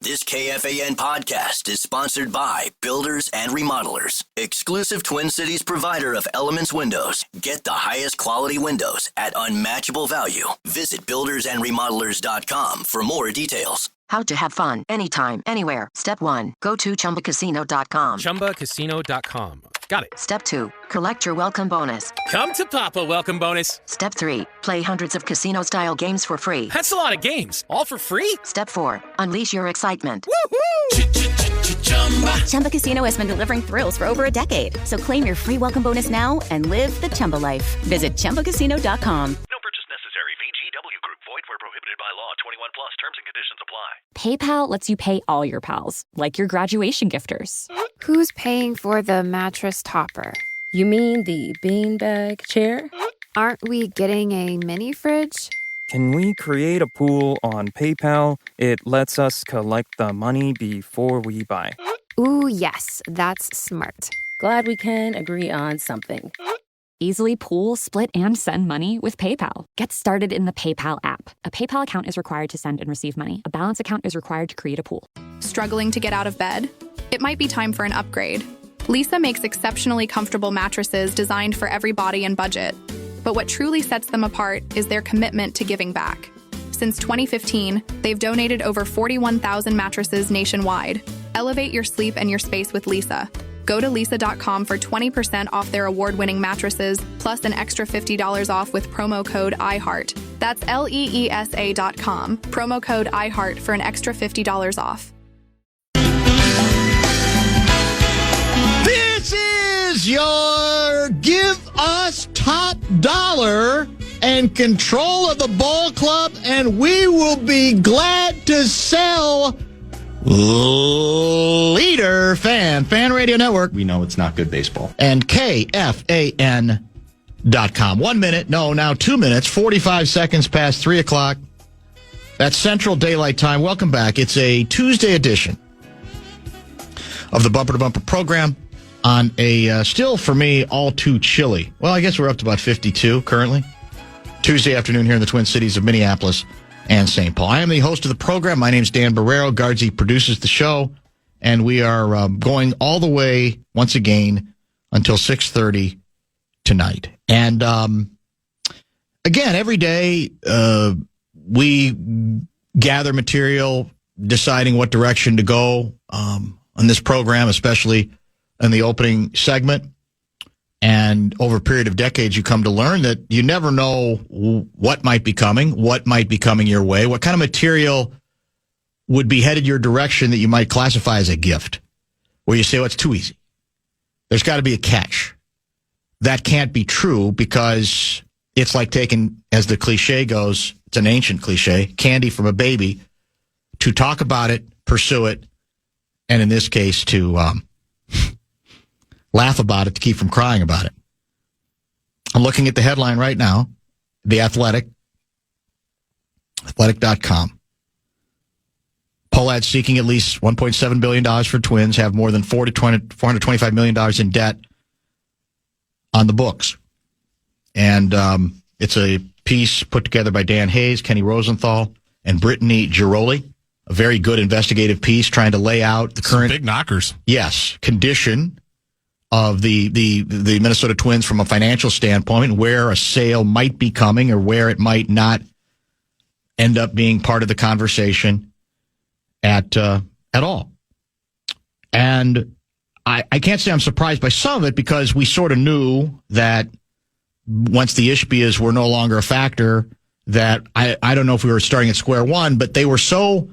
This KFAN podcast is sponsored by Builders and Remodelers, exclusive Twin Cities provider of Elements Windows. Get the highest quality windows at unmatchable value. Visit buildersandremodelers.com for more details. How to have fun anytime, anywhere. Step 1. Go to ChumbaCasino.com. ChumbaCasino.com. Got it. Step 2. Collect your welcome bonus. Come to Papa welcome bonus. Step 3. Play hundreds of casino-style games for free. That's a lot of games. All for free? Step 4. Unleash your excitement. Woohoo! Chumba Casino has been delivering thrills for over a decade. So claim your free welcome bonus now and live the Chumba life. Visit ChumbaCasino.com. No purchase necessary. VGW Group. Void where prohibited by law. 21 plus. Terms and conditions apply. PayPal lets you pay all your pals, like your graduation gifters. Who's paying for the mattress topper? You mean the beanbag chair? Aren't we getting a mini fridge? Can we create a pool on PayPal? It lets us collect the money before we buy. Ooh, yes, that's smart. Glad we can agree on something. Easily pool, split, and send money with PayPal. Get started in the PayPal app. A PayPal account is required to send and receive money. A balance account is required to create a pool. Struggling to get out of bed? It might be time for an upgrade. Leesa makes exceptionally comfortable mattresses designed for every body and budget. But what truly sets them apart is their commitment to giving back. Since 2015, they've donated over 41,000 mattresses nationwide. Elevate your sleep and your space with Leesa. Go to Leesa.com for 20% off their award-winning mattresses, plus an extra $50 off with promo code IHEART. That's LEESA.com. Promo code IHEART for an extra $50 off. This is your Give Us Top Dollar and control of the ball club, and we will be glad to sell Leader Fan Radio Network. We know it's not good baseball. And KFAN.com. 1 minute, now 2 minutes, 45 seconds past 3 o'clock. That's Central Daylight Time. Welcome back. It's a Tuesday edition of the Bumper to Bumper program on a still, for me, all too chilly. Well, I guess we're up to about 52 currently. Tuesday afternoon here in the Twin Cities of Minneapolis and St. Paul. I am the host of the program. My name's Dan Barreiro. Guardsy produces the show, and we are going all the way, once again, until 6:30 tonight. And again, every day we gather material, deciding what direction to go on this program, especially in the opening segment. And over a period of decades, you come to learn that you never know what might be coming your way, what kind of material would be headed your direction that you might classify as a gift, where you say, well, it's too easy. There's got to be a catch. That can't be true because it's like taking, as the cliche goes, it's an ancient cliche, candy from a baby, to talk about it, pursue it, and in this case, to laugh about it to keep from crying about it. I'm looking at the headline right now, The Athletic, athletic.com. Poll ads seeking at least $1.7 billion for Twins have more than $425 million in debt on the books. And it's a piece put together by Dan Hayes, Kenny Rosenthal, and Brittany Giroli. A very good investigative piece trying to lay out the current... Some big knockers. Yes, condition of the Minnesota Twins from a financial standpoint, where a sale might be coming or where it might not end up being part of the conversation at all. And I can't say I'm surprised by some of it because we sort of knew that once the Ishbias were no longer a factor, that I don't know if we were starting at square one, but they were so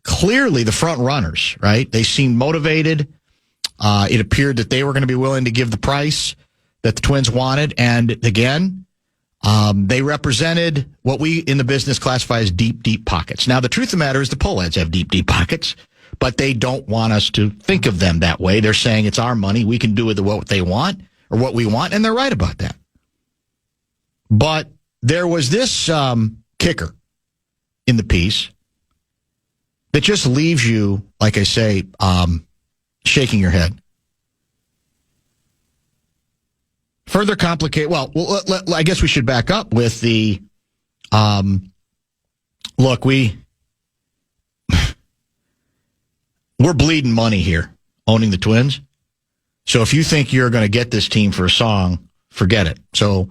clearly the front runners, right? They seemed motivated. It appeared that they were going to be willing to give the price that the Twins wanted. And again, they represented what we in the business classify as deep, deep pockets. Now, the truth of the matter is the poll ads have deep, deep pockets, but they don't want us to think of them that way. They're saying it's our money. We can do with what they want or what we want. And they're right about that. But there was this kicker in the piece that just leaves you, like I say, shaking your head. Further complicate. Well, I guess we should back up with the look. we're bleeding money here, owning the Twins. So if you think you're going to get this team for a song, forget it. So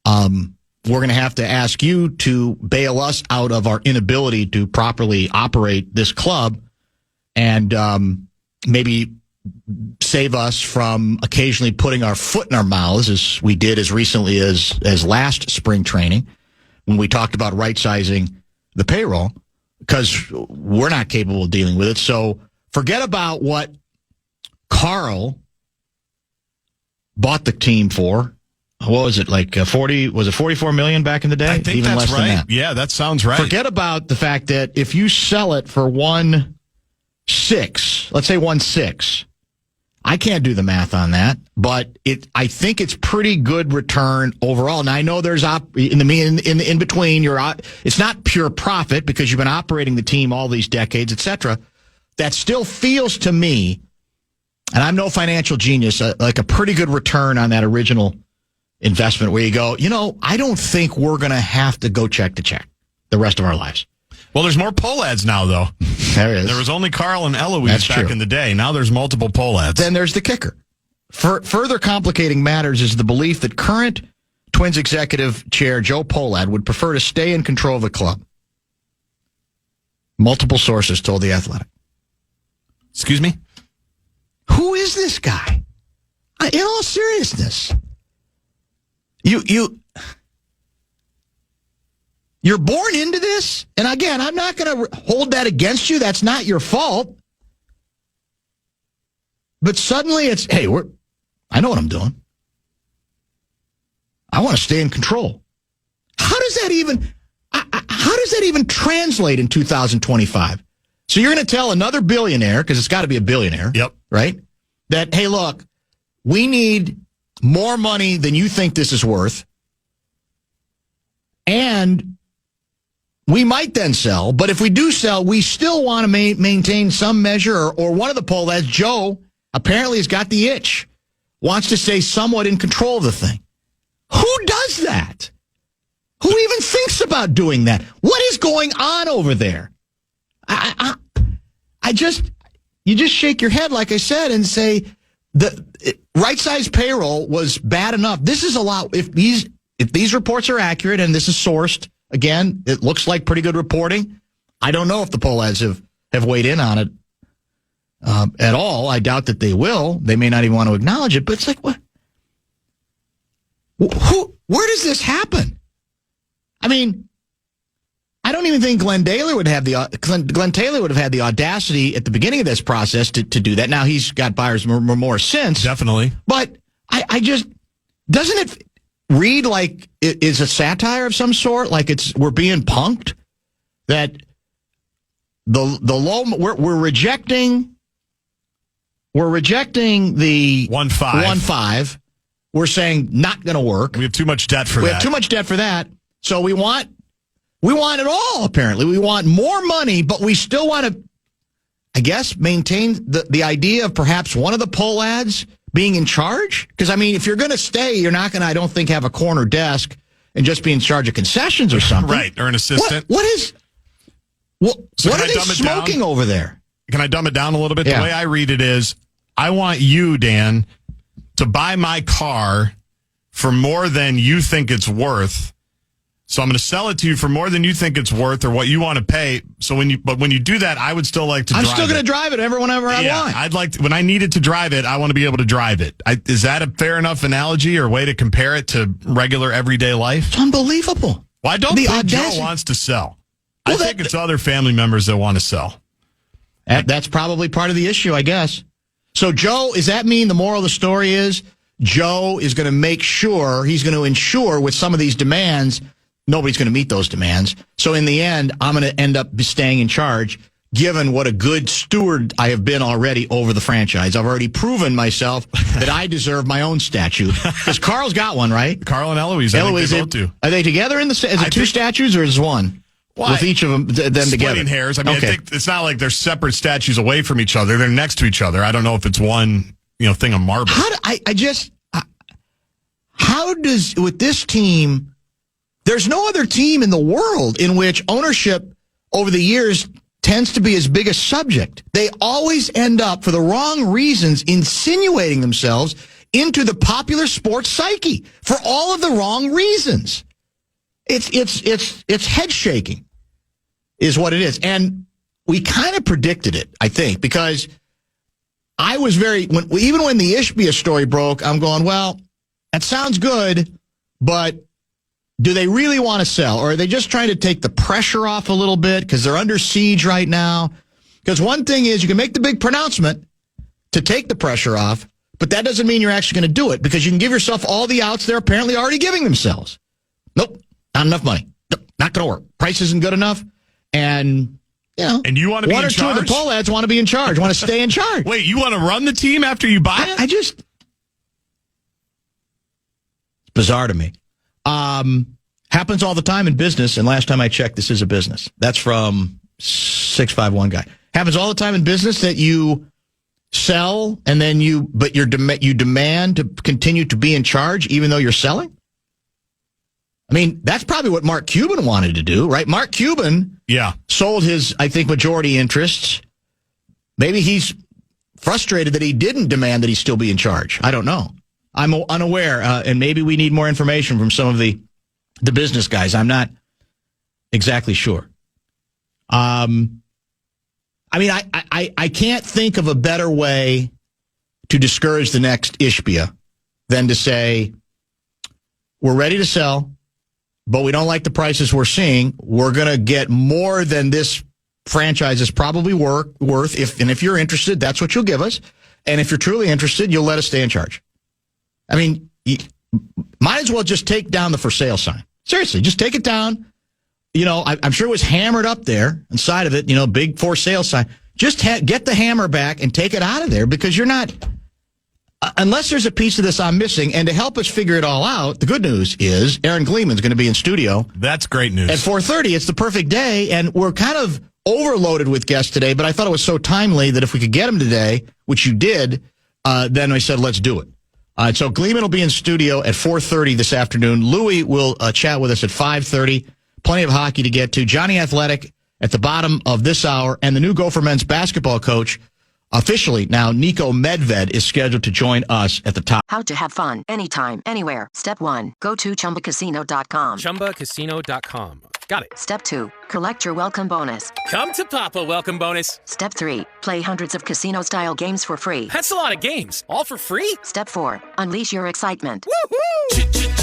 we're going to have to ask you to bail us out of our inability to properly operate this club and maybe save us from occasionally putting our foot in our mouths, as we did as recently as last spring training when we talked about right-sizing the payroll, because we're not capable of dealing with it. So forget about what Carl bought the team for. What was it, like 40? Was it $44 million back in the day? I think even that's less right. than that. Yeah, that sounds right. Forget about the fact that if you sell it for 1.6, let's say 1.6, I can't do the math on that, but I think it's pretty good return overall. Now I know there's in between. It's not pure profit because you've been operating the team all these decades, etc. That still feels to me, and I'm no financial genius, like a pretty good return on that original investment. Where you go, I don't think we're going to have to go check to check the rest of our lives. Well, there's more poll ads now, though. There is. There was only Carl and Eloise back in the day. Now there's multiple poll ads. Then there's the kicker. Further complicating matters is the belief that current Twins executive chair Joe Pohlad would prefer to stay in control of the club. Multiple sources told The Athletic. Excuse me? Who is this guy? In all seriousness. You're born into this, and again, I'm not going to hold that against you. That's not your fault. But suddenly it's, hey, I know what I'm doing. I want to stay in control. How does that even translate in 2025? So you're going to tell another billionaire, because it's got to be a billionaire, yep, right? That, hey, look, we need more money than you think this is worth, and we might then sell, but if we do sell, we still want to maintain some measure, or one of the poll ads, Joe, apparently has got the itch, wants to stay somewhat in control of the thing. Who does that? Who even thinks about doing that? What is going on over there? You just shake your head, like I said, and say the right-sized payroll was bad enough. This is a lot. If these reports are accurate and this is sourced, again, it looks like pretty good reporting. I don't know if the poll ads have weighed in on it at all. I doubt that they will. They may not even want to acknowledge it, but it's like, what? Where does this happen? I mean, I don't even think Glenn Taylor would have the audacity at the beginning of this process to do that. Now, he's got buyer's remorse since. Definitely. But I just, doesn't it read like it is a satire of some sort? Like we're being punked? That the low, we're rejecting the 1.5. We're saying not going to work. We have too much debt for that. We have too much debt for that. So we want it all, apparently. We want more money, but we still want to, I guess, maintain the idea of perhaps one of the poll ads being in charge. Because, I mean, if you're going to stay, you're not going to, I don't think, have a corner desk and just be in charge of concessions or something. Right, or an assistant. What are they smoking over there? Can I dumb it down a little bit? Yeah. The way I read it is, I want you, Dan, to buy my car for more than you think it's worth. So I'm going to sell it to you for more than you think it's worth or what you want to pay. So when you do that, I would still like to drive it. I'm still going to drive it whenever I want. I'd like to, when I needed to drive it, I want to be able to drive it. Is that a fair enough analogy or way to compare it to regular everyday life? It's unbelievable. Well, I don't think Joe wants to sell. Well, I think it's other family members that want to sell. That's probably part of the issue, I guess. So, Joe, does that mean the moral of the story is Joe is going to make sure, he's going to ensure with some of these demands, nobody's going to meet those demands. So in the end, I'm going to end up staying in charge, given what a good steward I have been already over the franchise. I've already proven myself that I deserve my own statue. Because Carl's got one, right? Carl and Eloise, I think they both do. Are they together is it two statues or is it one? Well, with each of them together? Splitting hairs. I mean, okay. I think it's not like they're separate statues away from each other. They're next to each other. I don't know if it's one, thing of marble. How does, with this team, there's no other team in the world in which ownership over the years tends to be his biggest subject. They always end up, for the wrong reasons, insinuating themselves into the popular sports psyche for all of the wrong reasons. It's head shaking, is what it is. And we kind of predicted it, I think, because I was even when the Ishbia story broke, I'm going, well, that sounds good, but do they really want to sell? Or are they just trying to take the pressure off a little bit because they're under siege right now? Because one thing is you can make the big pronouncement to take the pressure off, but that doesn't mean you're actually going to do it because you can give yourself all the outs they're apparently already giving themselves. Nope, not enough money. Nope, not going to work. Price isn't good enough. And, and you want to be in charge? One or two of the poll ads want to be in charge, want to stay in charge. Wait, you want to run the team after you buy it? It's bizarre to me. Happens all the time in business, and last time I checked, this is a business. That's from 651 guy. Happens all the time in business that you sell, and then you demand to continue to be in charge even though you're selling? I mean, that's probably what Mark Cuban wanted to do, right? Mark Cuban sold his, I think, majority interests. Maybe he's frustrated that he didn't demand that he still be in charge. I don't know. I'm unaware, and maybe we need more information from some of the business guys. I'm not exactly sure. I mean, I can't think of a better way to discourage the next Ishbia than to say, we're ready to sell, but we don't like the prices we're seeing. We're going to get more than this franchise is probably worth. If you're interested, that's what you'll give us. And if you're truly interested, you'll let us stay in charge. I mean, you might as well just take down the for sale sign. Seriously, just take it down. I'm sure it was hammered up there inside of it, big for sale sign. Just get the hammer back and take it out of there because you're not, unless there's a piece of this I'm missing. And to help us figure it all out, the good news is Aaron Gleeman's going to be in studio. That's great news. At 4:30, it's the perfect day, and we're kind of overloaded with guests today, but I thought it was so timely that if we could get him today, which you did, then I said, let's do it. So Gleeman will be in studio at 4:30 this afternoon. Louie will chat with us at 5:30. Plenty of hockey to get to. Jonny Athletic at the bottom of this hour, and the new Gopher men's basketball coach, officially now, Niko Medved, is scheduled to join us at the top. How to have fun anytime, anywhere. Step 1, go to ChumbaCasino.com. ChumbaCasino.com. Got it. Step 2, collect your welcome bonus. Come to Papa welcome bonus. Step 3, play hundreds of casino-style games for free. That's a lot of games, all for free? Step 4, unleash your excitement. Woohoo!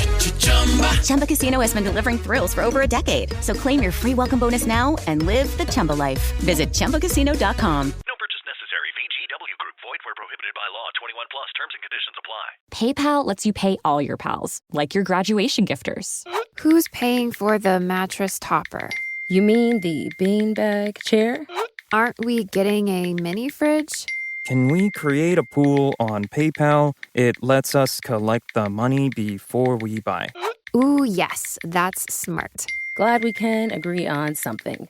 Chumba Casino has been delivering thrills for over a decade. So claim your free welcome bonus now and live the Chumba life. Visit ChumbaCasino.com. No purchase necessary. VGW Group. Void where prohibited by law. 21 plus. Terms and conditions apply. PayPal lets you pay all your pals, like your graduation gifters. Who's paying for the mattress topper? You mean the beanbag chair? Aren't we getting a mini fridge? Can we create a pool on PayPal? It lets us collect the money before we buy. Ooh, yes, that's smart. Glad we can agree on something.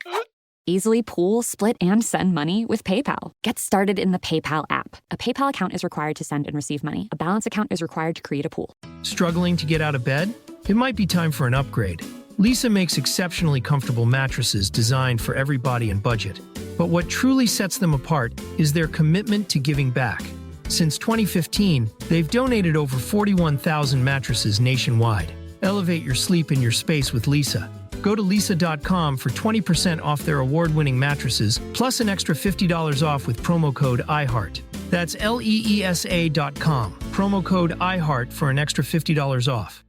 Easily pool, split, and send money with PayPal. Get started in the PayPal app. A PayPal account is required to send and receive money. A balance account is required to create a pool. Struggling to get out of bed? It might be time for an upgrade. Lisa makes exceptionally comfortable mattresses designed for every body and budget. But what truly sets them apart is their commitment to giving back. Since 2015, they've donated over 41,000 mattresses nationwide. Elevate your sleep in your space with Lisa. Go to lisa.com for 20% off their award-winning mattresses, plus an extra $50 off with promo code IHEART. That's LEESA.com. Promo code IHEART for an extra $50 off.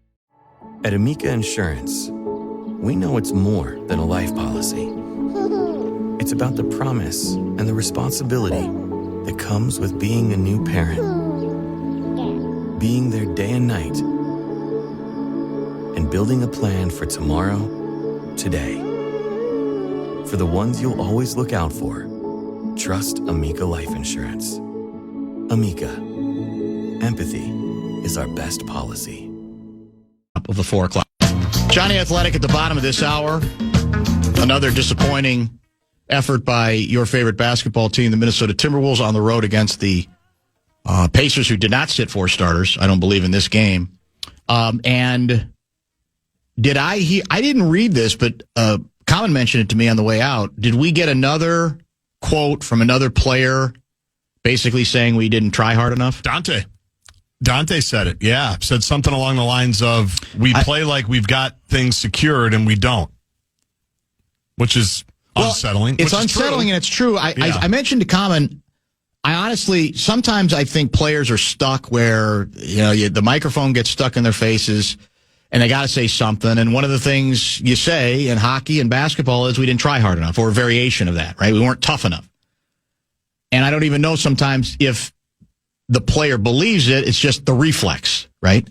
At Amica Insurance, we know it's more than a life policy. It's about the promise and the responsibility that comes with being a new parent. Being there day and night, and building a plan for tomorrow, today. For the ones you'll always look out for, trust Amica Life Insurance. Amica, empathy is our best policy. Top of the 4 o'clock. Jonny Athletic at the bottom of this hour. Another disappointing effort by your favorite basketball team, the Minnesota Timberwolves, on the road against the Pacers, who did not sit 4 starters, I don't believe, in this game. And did I didn't read this, but Colin mentioned it to me on the way out. Did we get another quote from another player basically saying we didn't try hard enough? Dante said it. Yeah. Said something along the lines of, we play like we've got things secured and we don't. Which is unsettling. It's unsettling and it's true. I mentioned to Common, I honestly, sometimes I think players are stuck where, the microphone gets stuck in their faces and they got to say something. And one of the things you say in hockey and basketball is we didn't try hard enough, or a variation of that, right? We weren't tough enough. And I don't even know sometimes if the player believes it, it's just the reflex, right?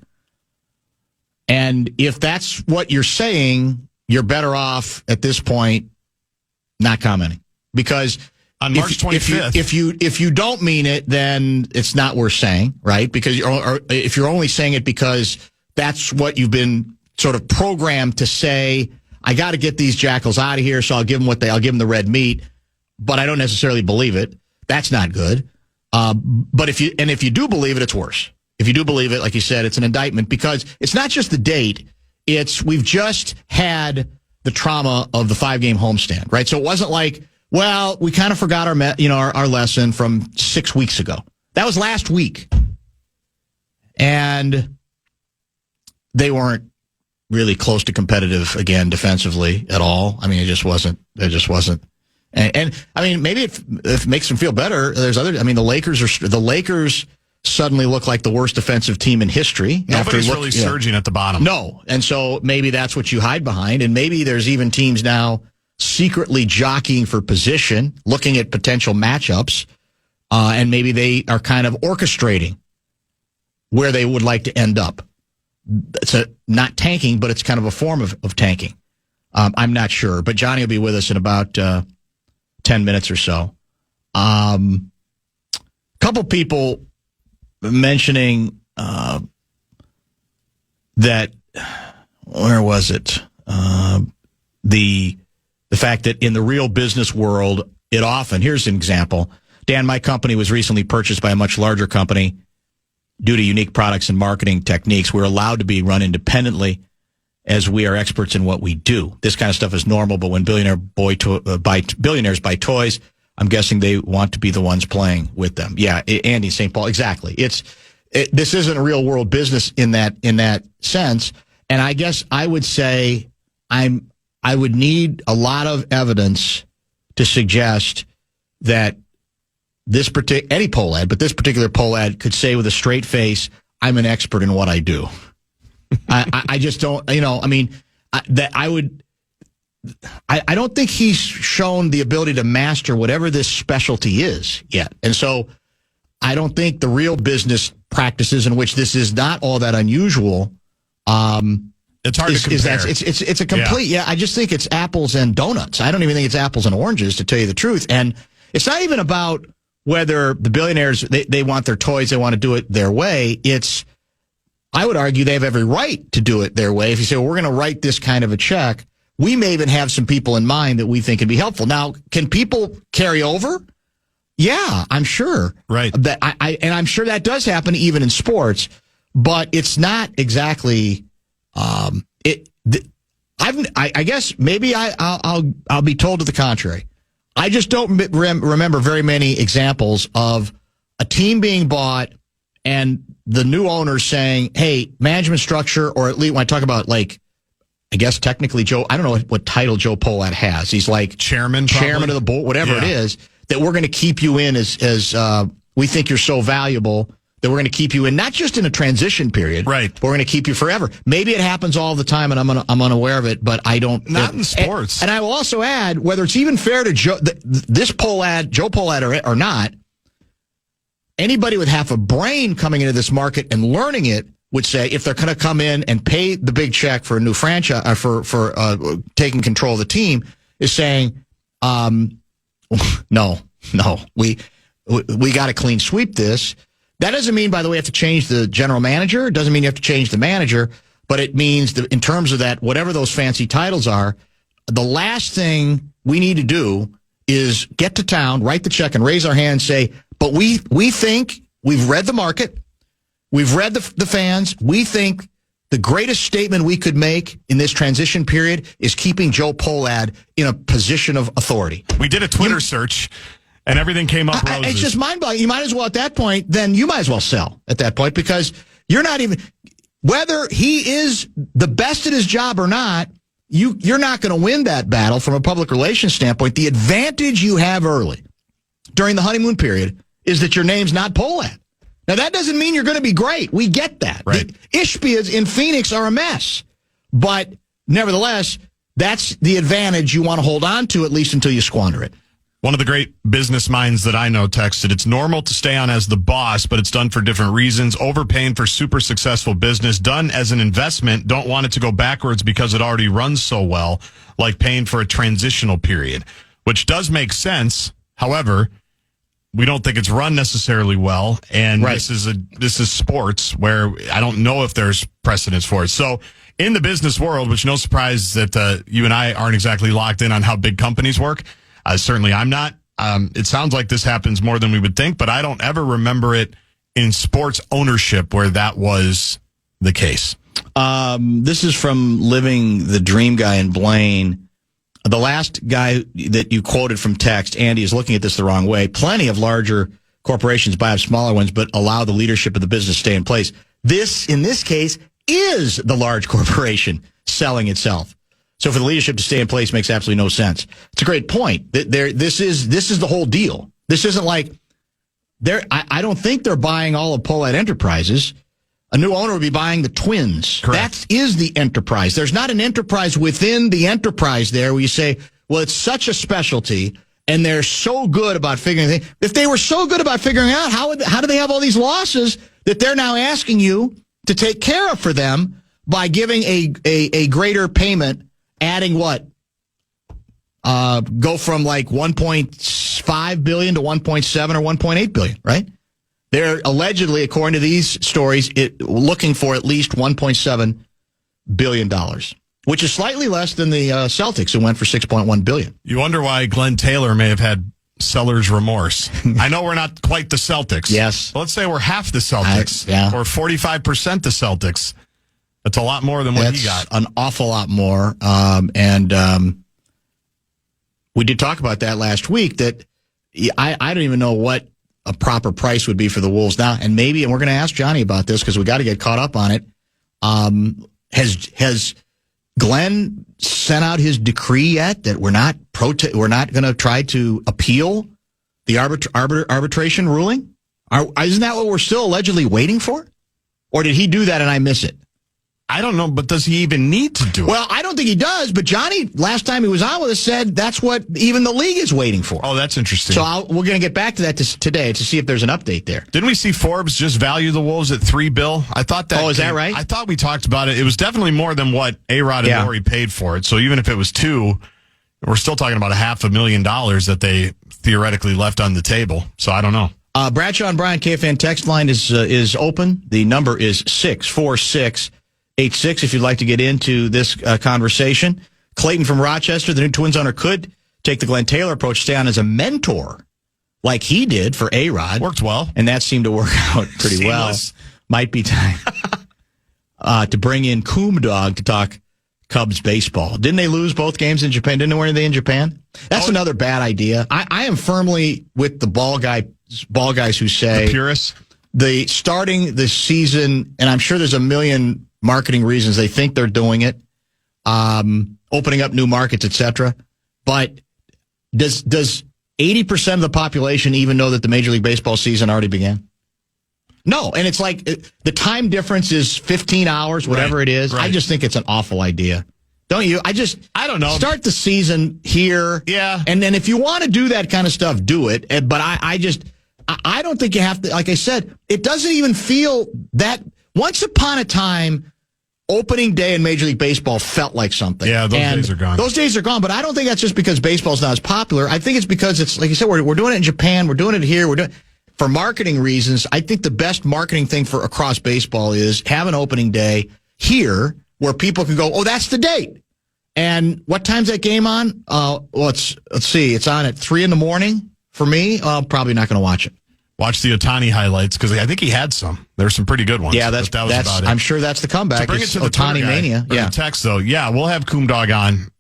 And if that's what you're saying, you're better off at this point not commenting. Because on March 25th, if you don't mean it, then it's not worth saying, right? Because if you're only saying it because that's what you've been sort of programmed to say, I got to get these jackals out of here, so I'll give them I'll give them the red meat, but I don't necessarily believe it. That's not good. But if you do believe it, it's worse. If you do believe it, like you said, it's an indictment, because it's not just the date. We've just had the trauma of the 5-game homestand, right? So it wasn't like, well, we kind of forgot our lesson from 6 weeks ago. That was last week. And they weren't really close to competitive again defensively at all. I mean, it just wasn't. And I mean, maybe if it makes them feel better, there's other. I mean, the Lakers suddenly look like the worst defensive team in history. Nobody's really surging at the bottom. No, and so maybe that's what you hide behind. And maybe there's even teams now secretly jockeying for position, looking at potential matchups, and maybe they are kind of orchestrating where they would like to end up. It's not tanking, but it's kind of a form of tanking. I'm not sure, but Johnny will be with us in about 10 minutes or so. Couple people mentioning that, where was it? The fact that in the real business world, here's an example. Dan, my company was recently purchased by a much larger company. Due to unique products and marketing techniques, we're allowed to be run independently as we are experts in what we do. This kind of stuff is normal, but when billionaires buy toys, I'm guessing they want to be the ones playing with them. Yeah, Andy St. Paul, exactly. This isn't a real world business in that sense. And I guess I would say I would need a lot of evidence to suggest that any poll ad, but this particular poll ad could say with a straight face, I'm an expert in what I do. I just don't, I don't think he's shown the ability to master whatever this specialty is yet. And so I don't think the real business practices in which this is not all that unusual. It's hard to compare. It's a complete, I just think it's apples and donuts. I don't even think it's apples and oranges, to tell you the truth. And it's not even about whether the billionaires, they want their toys, they want to do it their way. I would argue they have every right to do it their way. If you say, well, we're going to write this kind of a check, we may even have some people in mind that we think could be helpful. Now, can people carry over? Yeah, I'm sure. Right. That and I'm sure that does happen even in sports, but it's not exactly, I guess maybe I'll be told to the contrary. I just don't remember very many examples of a team being bought and the new owners saying, hey, management structure, or at least when I talk about, like, I guess technically Joe, I don't know what title Joe Polat has. He's like chairman of the board, whatever it is, that we're going to keep you in as we think you're so valuable that we're going to keep you in, not just in a transition period, right? But we're going to keep you forever. Maybe it happens all the time, and I'm unaware of it, but I don't. Not in sports. And I will also add, whether it's even fair to Joe Polat or not, anybody with half a brain coming into this market and learning it would say, if they're going to come in and pay the big check for a new franchise, for taking control of the team, is saying, no, we got to clean sweep this. That doesn't mean, by the way, you have to change the general manager. It doesn't mean you have to change the manager, but it means that in terms of that, whatever those fancy titles are, the last thing we need to do is get to town, write the check, and raise our hand and say, but we think we've read the market, we've read the fans, we think the greatest statement we could make in this transition period is keeping Joe Pohlad in a position of authority. We did a Twitter search, and everything came up roses. It's just mind-blowing. You might as well, at that point, then you might as well sell at that point, because you're not even, whether he is the best at his job or not, you're not going to win that battle from a public relations standpoint. The advantage you have early during the honeymoon period is that your name's not Pohlad. Now, that doesn't mean you're going to be great. We get that. Right. The Ishbias in Phoenix are a mess. But nevertheless, that's the advantage you want to hold on to, at least until you squander it. One of the great business minds that I know texted, it's normal to stay on as the boss, but it's done for different reasons. Overpaying for super successful business, done as an investment, don't want it to go backwards because it already runs so well, like paying for a transitional period, which does make sense. However, we don't think it's run necessarily well, and right. this is sports where I don't know if there's precedence for it. So in the business world, which no surprise that you and I aren't exactly locked in on how big companies work. Certainly I'm not. It sounds like this happens more than we would think, but I don't ever remember it in sports ownership where that was the case. This is from Living the Dream Guy in Blaine. The last guy that you quoted from text, Andy, is looking at this the wrong way. Plenty of larger corporations buy up smaller ones, but allow the leadership of the business to stay in place. This, in this case, is the large corporation selling itself. So for the leadership to stay in place makes absolutely no sense. It's a great point. This is the whole deal. This isn't like I don't think they're buying all of Pohlad Enterprises. A new owner would be buying the Twins. Correct. That is the enterprise. There's not an enterprise within the enterprise there where you say, well, it's such a specialty and they're so good about figuring things. If they were so good about figuring out, how do they have all these losses that they're now asking you to take care of for them by giving a greater payment, adding what? Go from like 1.5 billion to 1.7 or 1.8 billion, right? They're allegedly, according to these stories, looking for at least $1.7 billion, which is slightly less than the Celtics, who went for $6.1 billion. You wonder why Glenn Taylor may have had seller's remorse. I know we're not quite the Celtics. Yes. But let's say we're half the Celtics, or 45% the Celtics. That's a lot more than what he got. An awful lot more. We did talk about that last week, that I don't even know what a proper price would be for the Wolves now. And we're going to ask Johnny about this because we got to get caught up on it. Has Glenn sent out his decree yet that we're not going to try to appeal the arbitration ruling? Isn't that what we're still allegedly waiting for? Or did he do that and I miss it? I don't know, but does he even need to do it? Well, I don't think he does, but Johnny, last time he was on with us, said that's what even the league is waiting for. Oh, that's interesting. So we're going to get back to that today to see if there's an update there. Didn't we see Forbes just value the Wolves at $3 billion? I thought that. Oh, is that right? I thought we talked about it. It was definitely more than what A-Rod and Lori paid for it. So even if it was $2 million, we're still talking about $500,000 that they theoretically left on the table. So I don't know. Bradshaw and Brian KFAN text line is open. The number is 646-86 if you'd like to get into this conversation. Clayton from Rochester, the new Twins owner, could take the Glenn Taylor approach, stay on as a mentor like he did for A-Rod. Worked well. And that seemed to work out pretty well. Might be time to bring in Coom Dog to talk Cubs baseball. Didn't they lose both games in Japan? Didn't they win in Japan? That's another bad idea. I am firmly with the ball guys who say the purists. The starting the season, and I'm sure there's a million marketing reasons they think they're doing it, opening up new markets, etc. But does 80% of the population even know that the Major League Baseball season already began? No, and it's like the time difference is 15 hours, whatever it is. Right. I just think it's an awful idea. Don't you? I don't know. Start the season here. Yeah. And then if you want to do that kind of stuff, do it. But I don't think you have to, like I said, it doesn't even feel that once upon a time, opening day in Major League Baseball felt like something. Yeah, those days are gone. Those days are gone, but I don't think that's just because baseball's not as popular. I think it's because it's, like you said, we're doing it in Japan, we're doing it here, for marketing reasons. I think the best marketing thing for across baseball is have an opening day here where people can go, oh, that's the date. And what time's that game on? Let's see. It's on at 3 a.m. for me. I'm probably not going to watch it. Watch the Ohtani highlights because I think he had some. There were some pretty good ones. Yeah, that's about it. I'm sure that's the comeback. So bring it to the Ohtani mania. Yeah, the text though. Yeah, we'll have Coom Dog on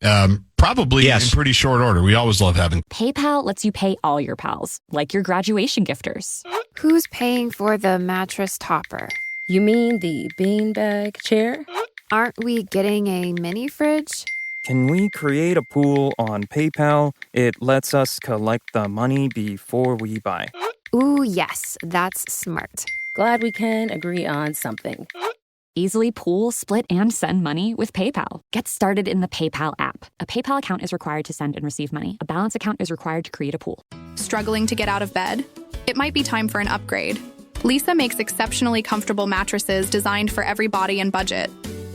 probably in pretty short order. We always love having. PayPal lets you pay all your pals, like your graduation gifters. Who's paying for the mattress topper? You mean the beanbag chair? Aren't we getting a mini fridge? Can we create a pool on PayPal? It lets us collect the money before we buy. Ooh, yes, that's smart. Glad we can agree on something. Easily pool, split, and send money with PayPal. Get started in the PayPal app. A PayPal account is required to send and receive money. A balance account is required to create a pool. Struggling to get out of bed? It might be time for an upgrade. Lisa makes exceptionally comfortable mattresses designed for every body and budget.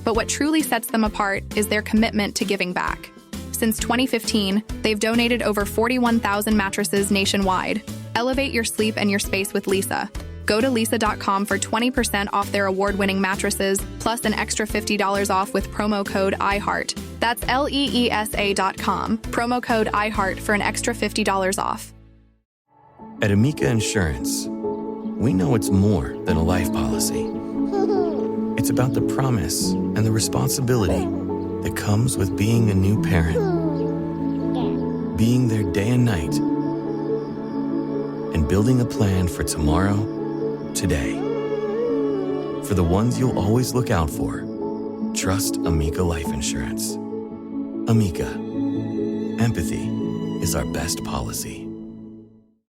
But what truly sets them apart is their commitment to giving back. Since 2015, they've donated over 41,000 mattresses nationwide. Elevate your sleep and your space with Lisa. Go to lisa.com for 20% off their award-winning mattresses, plus an extra $50 off with promo code IHEART. That's LEESA.com. Promo code IHEART for an extra $50 off. At Amica Insurance, we know it's more than a life policy. It's about the promise and the responsibility that comes with being a new parent. Being there day and night, and building a plan for tomorrow, today. For the ones you'll always look out for, trust Amica Life Insurance. Amica, empathy is our best policy.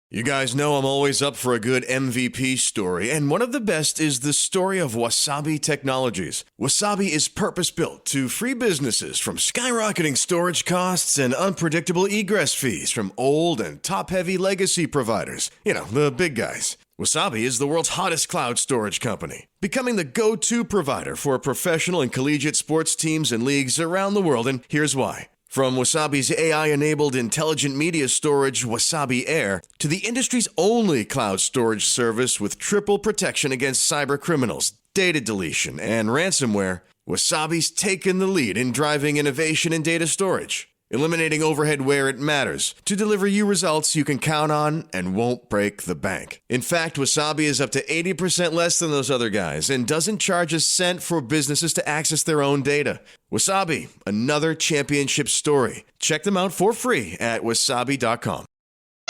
You guys know I'm always up for a good MVP story, and one of the best is the story of Wasabi Technologies. Wasabi is purpose-built to free businesses from skyrocketing storage costs and unpredictable egress fees from old and top-heavy legacy providers. You know, the big guys. Wasabi is the world's hottest cloud storage company, becoming the go-to provider for professional and collegiate sports teams and leagues around the world, and here's why. From Wasabi's AI-enabled intelligent media storage, Wasabi Air, to the industry's only cloud storage service with triple protection against cyber criminals, data deletion, and ransomware, Wasabi's taken the lead in driving innovation in data storage, eliminating overhead where it matters to deliver you results you can count on and won't break the bank. In fact, Wasabi is up to 80% less than those other guys and doesn't charge a cent for businesses to access their own data. Wasabi, another championship story. Check them out for free at wasabi.com.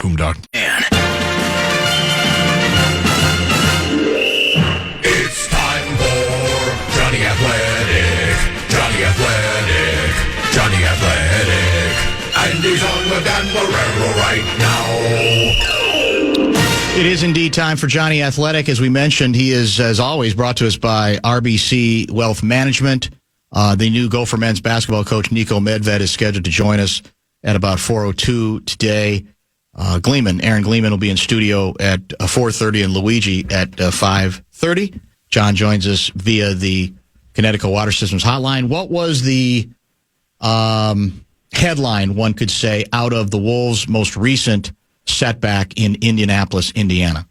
Boom dog. It's time for Jonny Athletic. Jonny Athletic. Jonny Athletic. And he's on with Dan Barreiro right now. It is indeed time for Jonny Athletic. As we mentioned, he is, as always, brought to us by RBC Wealth Management. The new Gopher men's basketball coach, Niko Medved, is scheduled to join us at about 4:02 today. Aaron Gleeman will be in studio at 4:30 and Luigi at 5:30. John joins us via the Connecticut Water Systems hotline. What was the headline, one could say, out of the Wolves' most recent setback in Indianapolis, Indiana?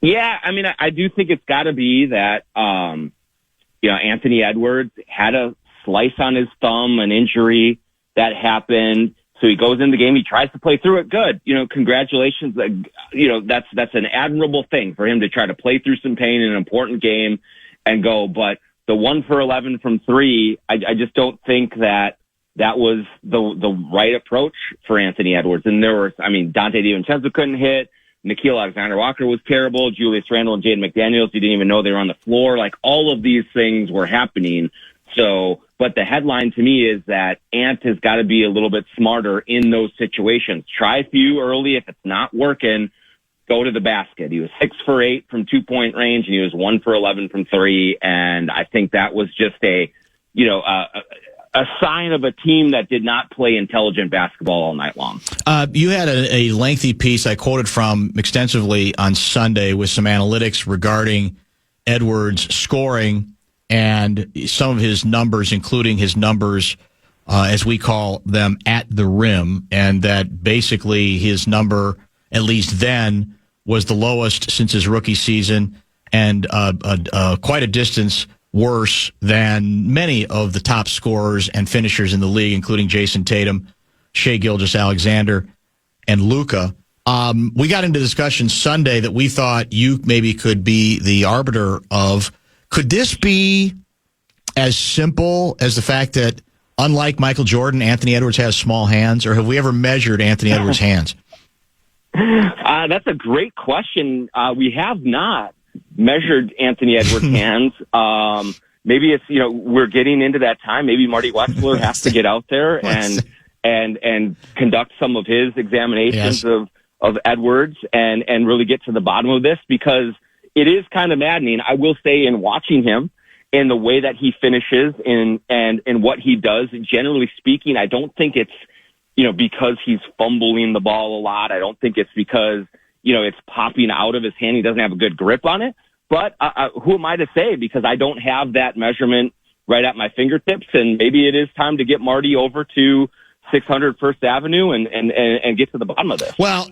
Yeah, I mean, I do think it's got to be that, Anthony Edwards had a slice on his thumb, an injury that happened. So he goes in the game, he tries to play through it. Good. Congratulations. That's an admirable thing for him to try to play through some pain in an important game and go. But the 1 for 11 from three, I just don't think that was the right approach for Anthony Edwards. And Dante DiVincenzo couldn't hit. Nickeil Alexander-Walker was terrible. Julius Randle and Jaden McDaniels, you didn't even know they were on the floor. Like, all of these things were happening. So, but the headline to me is that Ant has got to be a little bit smarter in those situations. Try a few early. If it's not working, go to the basket. He was 6 for 8 from 2-point range, and he was 1 for 11 from three. And I think that was just a sign of a team that did not play intelligent basketball all night long. You had a lengthy piece I quoted from extensively on Sunday with some analytics regarding Edwards' scoring and some of his numbers, including his numbers, as we call them, at the rim, and that basically his number, at least then, was the lowest since his rookie season and quite a distance worse than many of the top scorers and finishers in the league, including Jason Tatum, Shai Gilgeous-Alexander, and Luka. We got into discussion Sunday that we thought you maybe could be the arbiter of. Could this be as simple as the fact that, unlike Michael Jordan, Anthony Edwards has small hands, or have we ever measured Anthony Edwards' hands? That's a great question. We have not measured Anthony Edwards' hands. Maybe it's, we're getting into that time. Maybe Marty Wexler has to get out there and conduct some of his examinations of Edwards and really get to the bottom of this, because it is kind of maddening. I will say, in watching him and the way that he finishes and what he does, generally speaking, I don't think it's, because he's fumbling the ball a lot. I don't think it's because, it's popping out of his hand. He doesn't have a good grip on it. But who am I to say? Because I don't have that measurement right at my fingertips. And maybe it is time to get Marty over to 600 First Avenue and get to the bottom of this. Well,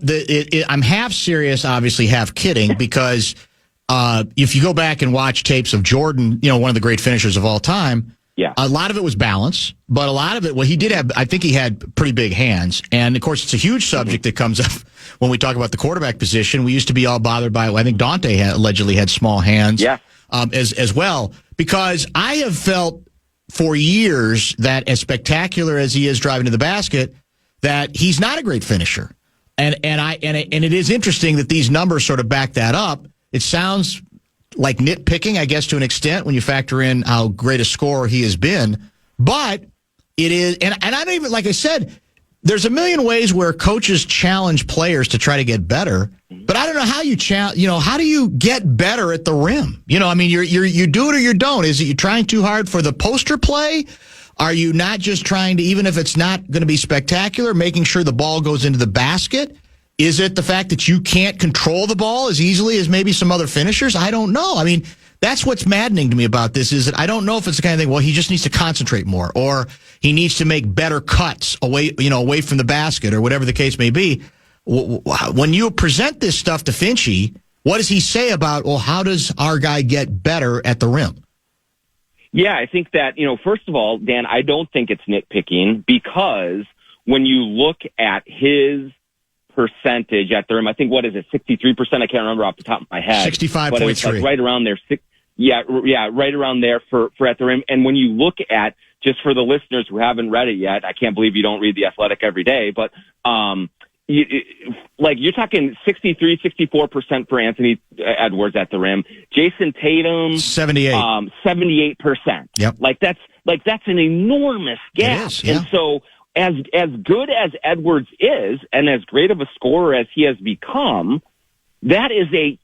I'm half serious, obviously half kidding, because if you go back and watch tapes of Jordan, one of the great finishers of all time, a lot of it was balance, but a lot of it, I think he had pretty big hands. And, of course, it's a huge subject that comes up when we talk about the quarterback position. We used to be all bothered by, I think Dante allegedly had small hands as well, because I have felt for years that, as spectacular as he is driving to the basket, that he's not a great finisher. And it is interesting that these numbers sort of back that up. It sounds like nitpicking, I guess, to an extent when you factor in how great a scorer he has been. But it is, and I don't even, like I said, there's a million ways where coaches challenge players to try to get better. But I don't know how how do you get better at the rim? You do it or you don't. Is it you trying too hard for the poster play? Are you not just trying to, even if it's not going to be spectacular, making sure the ball goes into the basket? Is it the fact that you can't control the ball as easily as maybe some other finishers? I don't know. I mean, that's what's maddening to me about this, is that I don't know if it's the kind of thing, well, he just needs to concentrate more, or he needs to make better cuts away from the basket, or whatever the case may be. When you present this stuff to Finchie, what does he say about, well, how does our guy get better at the rim? Yeah, I think that, first of all, Dan, I don't think it's nitpicking, because when you look at his percentage at the rim, I think, what is it, 63%? I can't remember off the top of my head. 65.3. But it's like right around there. Right around there for at the rim. And when you look at, just for the listeners who haven't read it yet, I can't believe you don't read The Athletic every day, but you're talking 63, 64% for Anthony Edwards at the rim. Jason Tatum, 78%. Yep. That's an enormous gap. It is, yeah. And so, as good as Edwards is, and as great of a scorer as he has become, that is a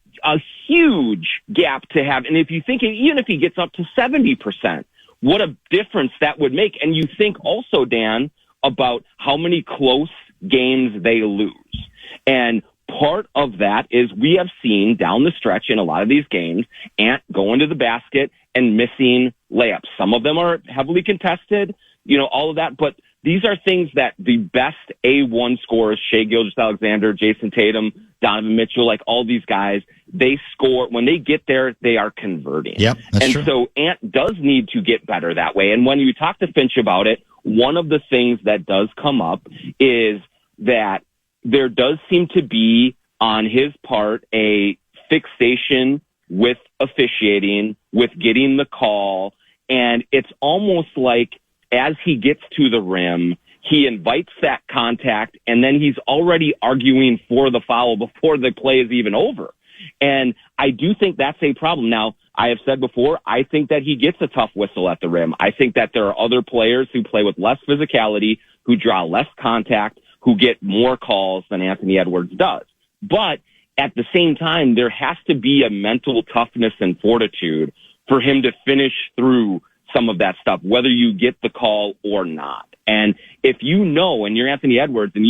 huge gap to have. And if you think, even if he gets up to 70%, what a difference that would make. And you think also, Dan, about how many close games they lose. And part of that is we have seen down the stretch in a lot of these games, Ant going to the basket and missing layups. Some of them are heavily contested, all of that, but these are things that the best A1 scorers, Shai Gilgeous-Alexander, Jason Tatum, Donovan Mitchell, like all these guys, they score. When they get there, they are converting. Yep, that's true. So Ant does need to get better that way. And when you talk to Finch about it, one of the things that does come up is that there does seem to be, on his part, a fixation with officiating, with getting the call. And it's almost like, as he gets to the rim, he invites that contact, and then he's already arguing for the foul before the play is even over. And I do think that's a problem. Now, I have said before, I think that he gets a tough whistle at the rim. I think that there are other players who play with less physicality, who draw less contact, who get more calls than Anthony Edwards does. But at the same time, there has to be a mental toughness and fortitude for him to finish through some of that stuff, whether you get the call or not. And if and you're Anthony Edwards, and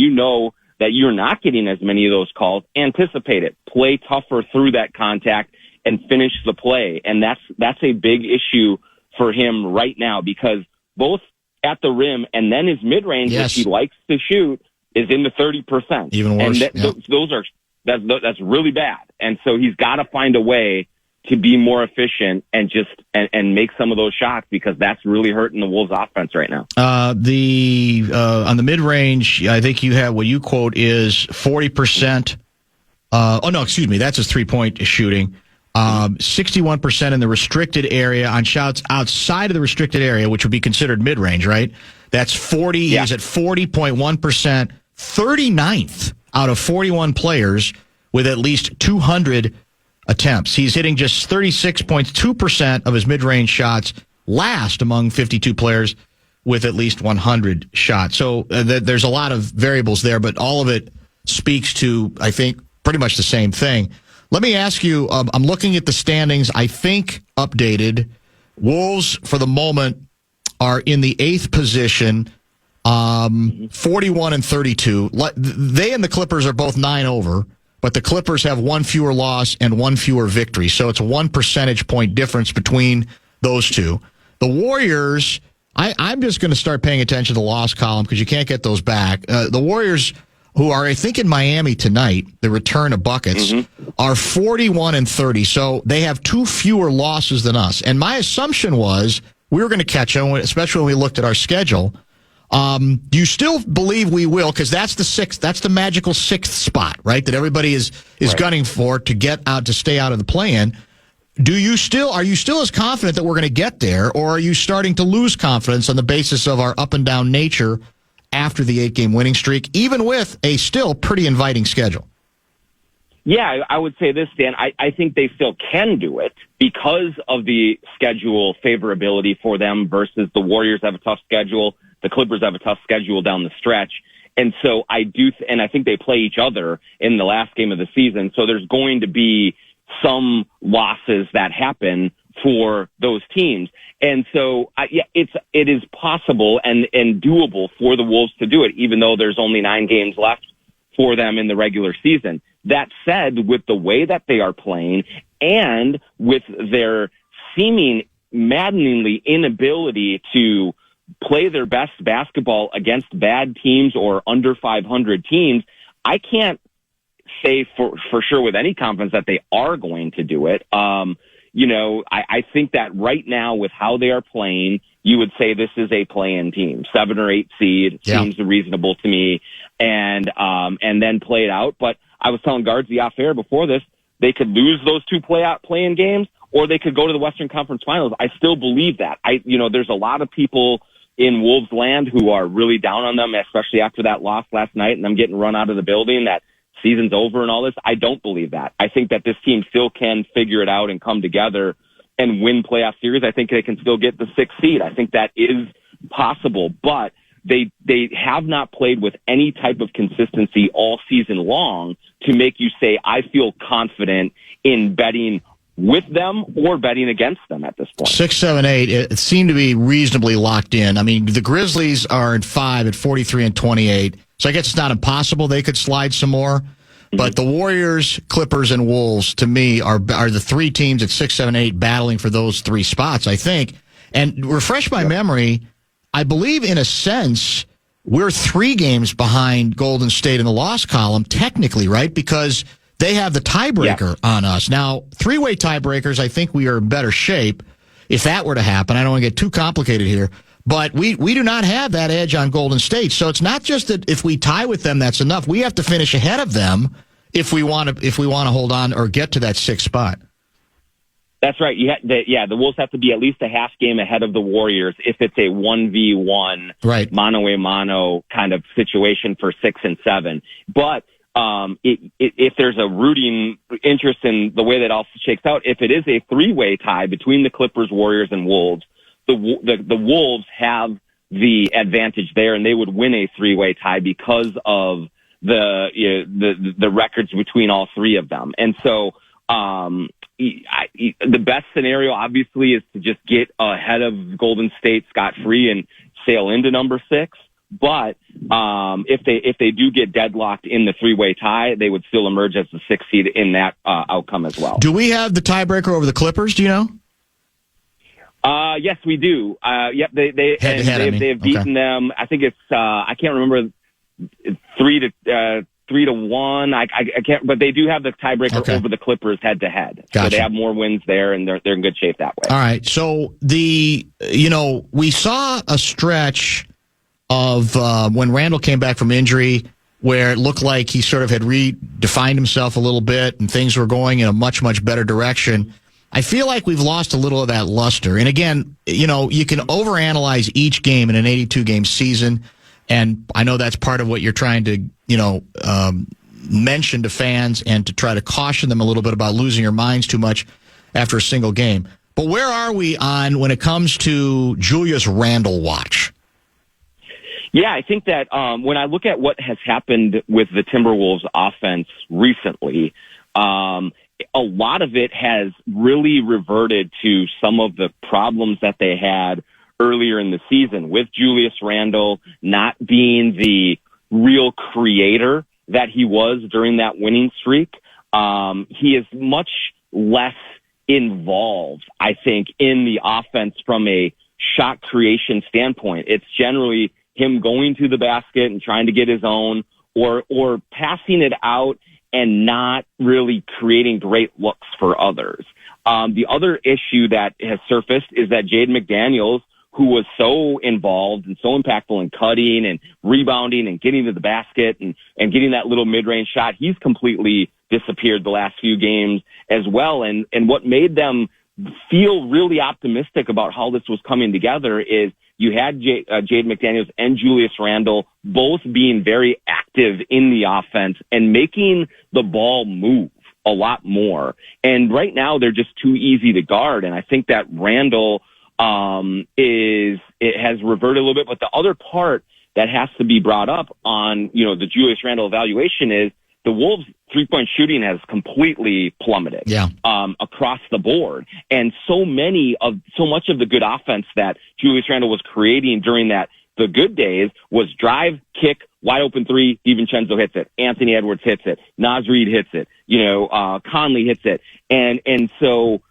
that you're not getting as many of those calls, anticipate it. Play tougher through that contact and finish the play. And that's a big issue for him right now, because both at the rim and then his mid-range, which he likes to shoot, is in the 30%. Even worse. And that's really bad. And so he's got to find a way to be more efficient and just and make some of those shots, because that's really hurting the Wolves offense right now. On the mid-range, I think you have what you quote is 40%. Excuse me. That's his three-point shooting. 61% in the restricted area on shots outside of the restricted area, which would be considered mid-range, right? That's 40. Yeah. He's at 40.1%, 39th out of 41 players with at least 200 attempts. He's hitting just 36.2% of his mid-range shots, last among 52 players with at least 100 shots. So there's a lot of variables there, but all of it speaks to, I think, pretty much the same thing. Let me ask you, I'm looking at the standings, I think updated. Wolves, for the moment, are in the 8th position, 41 and 32. They and the Clippers are both 9 over. But the Clippers have one fewer loss and one fewer victory. So it's a 1 percentage point difference between those two. The Warriors, I'm just going to start paying attention to the loss column because you can't get those back. The Warriors, who are, I think, in Miami tonight, the return of buckets, are 41 and 30. So they have 2 fewer losses than us. And my assumption was we were going to catch them, especially when we looked at our schedule. Do you still believe we will? Because that's the 6th. That's the magical 6th spot, right? That everybody is right. Gunning for to get out, to stay out of the play-in. Are you still as confident that we're going to get there, or are you starting to lose confidence on the basis of our up and down nature after the 8-game winning streak, even with a still pretty inviting schedule? Yeah, I would say this, Dan. I think they still can do it because of the schedule favorability for them versus the Warriors have a tough schedule. The Clippers have a tough schedule down the stretch. And so I think they play each other in the last game of the season. So there's going to be some losses that happen for those teams. And so it is possible and doable for the Wolves to do it, even though there's only 9 games left for them in the regular season. That said, with the way that they are playing and with their seeming maddeningly inability to play their best basketball against bad teams or under 500 teams, I can't say for sure with any confidence that they are going to do it. I think that right now with how they are playing, you would say this is a play-in team. 7 or 8 seed seems reasonable to me, and then play it out. But I was telling Guardsy off air before this, they could lose those 2 play-in games, or they could go to the Western Conference Finals. I still believe that. There's a lot of people in Wolves land who are really down on them, especially after that loss last night and them getting run out of the building, that season's over and all this. I don't believe that. I think that this team still can figure it out and come together and win playoff series. I think they can still get the 6th seed. I think that is possible, but they have not played with any type of consistency all season long to make you say, I feel confident in betting with them or betting against them at this point. 6, 7, 8, it seemed to be reasonably locked in. I mean, the Grizzlies are in 5 at 43 and 28. So I guess it's not impossible they could slide some more. But the Warriors, Clippers, and Wolves, to me, are the 3 teams at 6, 7, 8 battling for those 3 spots, I think. And refresh my memory, I believe in a sense we're 3 games behind Golden State in the loss column, technically, right? Because they have the tiebreaker on us. Now, 3-way tiebreakers, I think we are in better shape if that were to happen. I don't want to get too complicated here. But we do not have that edge on Golden State. So it's not just that if we tie with them, that's enough. We have to finish ahead of them if we want to hold on or get to that 6th spot. That's right. The Wolves have to be at least a half game ahead of the Warriors if it's a 1v1 mano-a-mano kind of situation for 6 and 7. But if there's a rooting interest in the way that also shakes out, if it is a 3-way tie between the Clippers, Warriors, and Wolves, the Wolves have the advantage there, and they would win a 3-way tie because of the records between all 3 of them. And so the best scenario, obviously, is to just get ahead of Golden State scot-free and sail into number 6. But if they do get deadlocked in the 3-way tie, they would still emerge as the 6th seed in that outcome as well. Do we have the tiebreaker over the Clippers? Do you know? Yes, we do. Yep, they've beaten them. I think it's I can't remember 3-2 3-1. I can't, but they do have the tiebreaker over the Clippers head to head. So they have more wins there, and they're in good shape that way. All right. So we saw a stretch of when Randall came back from injury where it looked like he sort of had redefined himself a little bit and things were going in a much, much better direction. I feel like we've lost a little of that luster. And again, you can overanalyze each game in an 82-game season. And I know that's part of what you're trying to, mention to fans and to try to caution them a little bit about losing your minds too much after a single game. But where are we on when it comes to Julius Randle watch? Yeah, I think that when I look at what has happened with the Timberwolves offense recently, a lot of it has really reverted to some of the problems that they had earlier in the season with Julius Randle not being the real creator that he was during that winning streak. He is much less involved, I think, in the offense from a shot creation standpoint. It's generally him going to the basket and trying to get his own or passing it out and not really creating great looks for others. The other issue that has surfaced is that Jaden McDaniels, who was so involved and so impactful in cutting and rebounding and getting to the basket and getting that little mid-range shot, he's completely disappeared the last few games as well. And what made them feel really optimistic about how this was coming together is you had Jaden McDaniels and Julius Randle both being very active in the offense and making the ball move a lot more. And right now they're just too easy to guard. And I think that Randle it has reverted a little bit. But the other part that has to be brought up on, the Julius Randle evaluation is the Wolves' three-point shooting has completely plummeted across the board. And so much of the good offense that Julius Randle was creating during the good days was drive, kick, wide open three, DiVincenzo hits it, Anthony Edwards hits it, Naz Reid hits it, Conley hits it. And so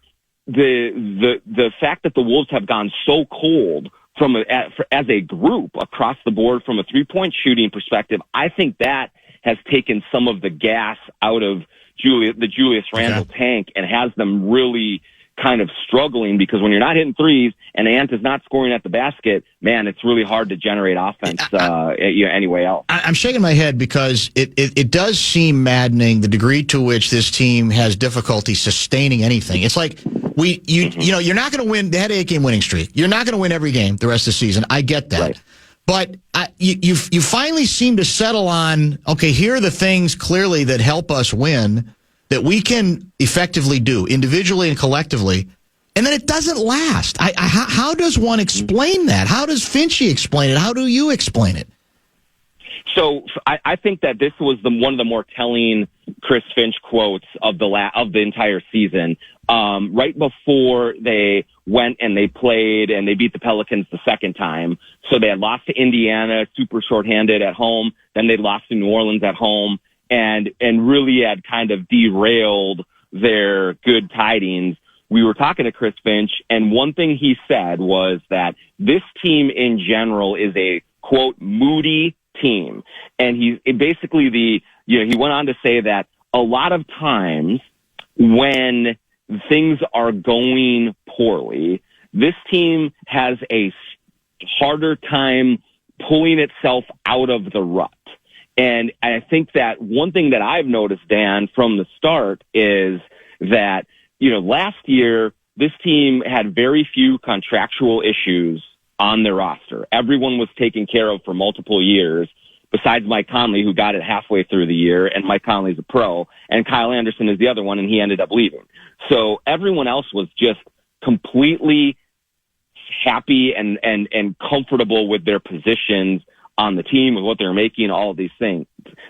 the fact that the Wolves have gone so cold as a group across the board from a three-point shooting perspective, I think that has taken some of the gas out of the Julius Randle tank and has them really kind of struggling, because when you're not hitting threes and Ant is not scoring at the basket, man, it's really hard to generate offense anyway else. I'm shaking my head because it does seem maddening the degree to which this team has difficulty sustaining anything. It's like you're not going to win. They had an 8-game winning streak. You're not going to win every game the rest of the season. I get that. Right. But you finally seem to settle on, okay, here are the things clearly that help us win that we can effectively do individually and collectively, and then it doesn't last. How does one explain that? How does Finchy explain it? How do you explain it? So I think that this was one of the more telling Chris Finch quotes of the entire season. Right before they went and they played and they beat the Pelicans the second time. So they had lost to Indiana, super shorthanded at home. Then they lost to New Orleans at home. And really had kind of derailed their good tidings. We were talking to Chris Finch, and one thing he said was that this team in general is a, quote, moody team. And he went on to say that a lot of times when things are going poorly, this team has a harder time pulling itself out of the rut. And I think that one thing that I've noticed, Dan, from the start is that, last year, this team had very few contractual issues on their roster. Everyone was taken care of for multiple years, besides Mike Conley, who got it halfway through the year, and Mike Conley's a pro, and Kyle Anderson is the other one, and he ended up leaving. So everyone else was just completely happy and comfortable with their positions on the team and what they're making, all of these things.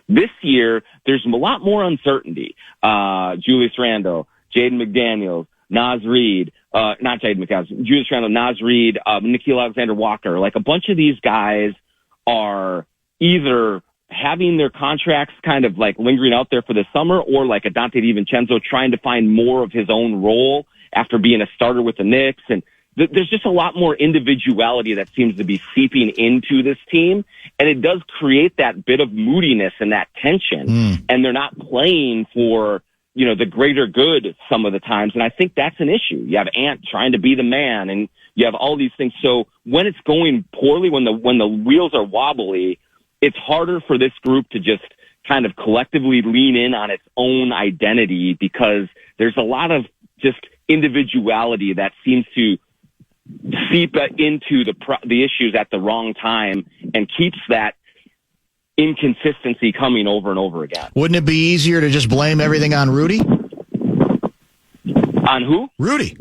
This year, there's a lot more uncertainty. Julius Randle, Jaden McDaniels, Naz Reid, not Jaden McDaniels, Julius Randle, Naz Reid, Nickeil Alexander-Walker. Like a bunch of these guys are either having their contracts kind of like lingering out there for the summer, or like a Dante DiVincenzo trying to find more of his own role after being a starter with the Knicks. And there's just a lot more individuality that seems to be seeping into this team. And it does create that bit of moodiness and that tension. And they're not playing for, the greater good some of the times. And I think that's an issue. You have Ant trying to be the man, and you have all these things. So when it's going poorly, when the wheels are wobbly, it's harder for this group to just kind of collectively lean in on its own identity, because there's a lot of just individuality that seems to seep into the issues at the wrong time and keeps that inconsistency coming over and over again. Wouldn't it be easier to just blame everything on Rudy? On who? Rudy.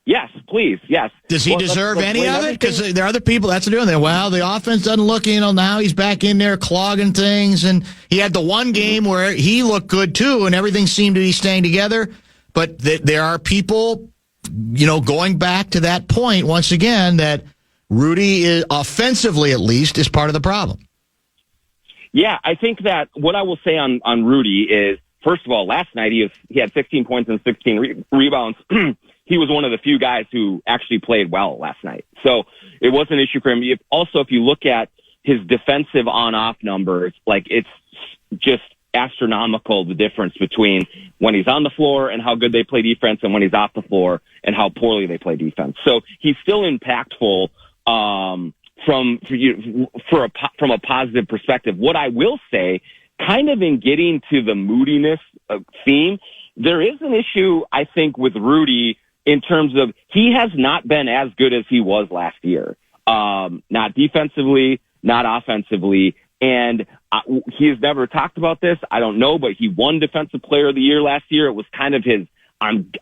Yes, please, yes. Does he deserve any of it? Because there are other people that's doing that. Well, the offense doesn't look, now he's back in there clogging things, and he had the one game where he looked good too, and everything seemed to be staying together. But there are people, going back to that point once again, that Rudy, is, offensively at least, is part of the problem. Yeah, I think that what I will say on Rudy is, first of all, last night he had 16 points and 16 rebounds. He was one of the few guys who actually played well last night. So it was an issue for him. If you look at his defensive on-off numbers, it's just astronomical, the difference between when he's on the floor and how good they play defense, and when he's off the floor and how poorly they play defense. So he's still impactful from a positive perspective. What I will say, kind of in getting to the moodiness theme, there is an issue, I think, with Rudy in terms of he has not been as good as he was last year. Not defensively, not offensively. And he has never talked about this. I don't know, but he won Defensive Player of the Year last year. It was kind of his, I'm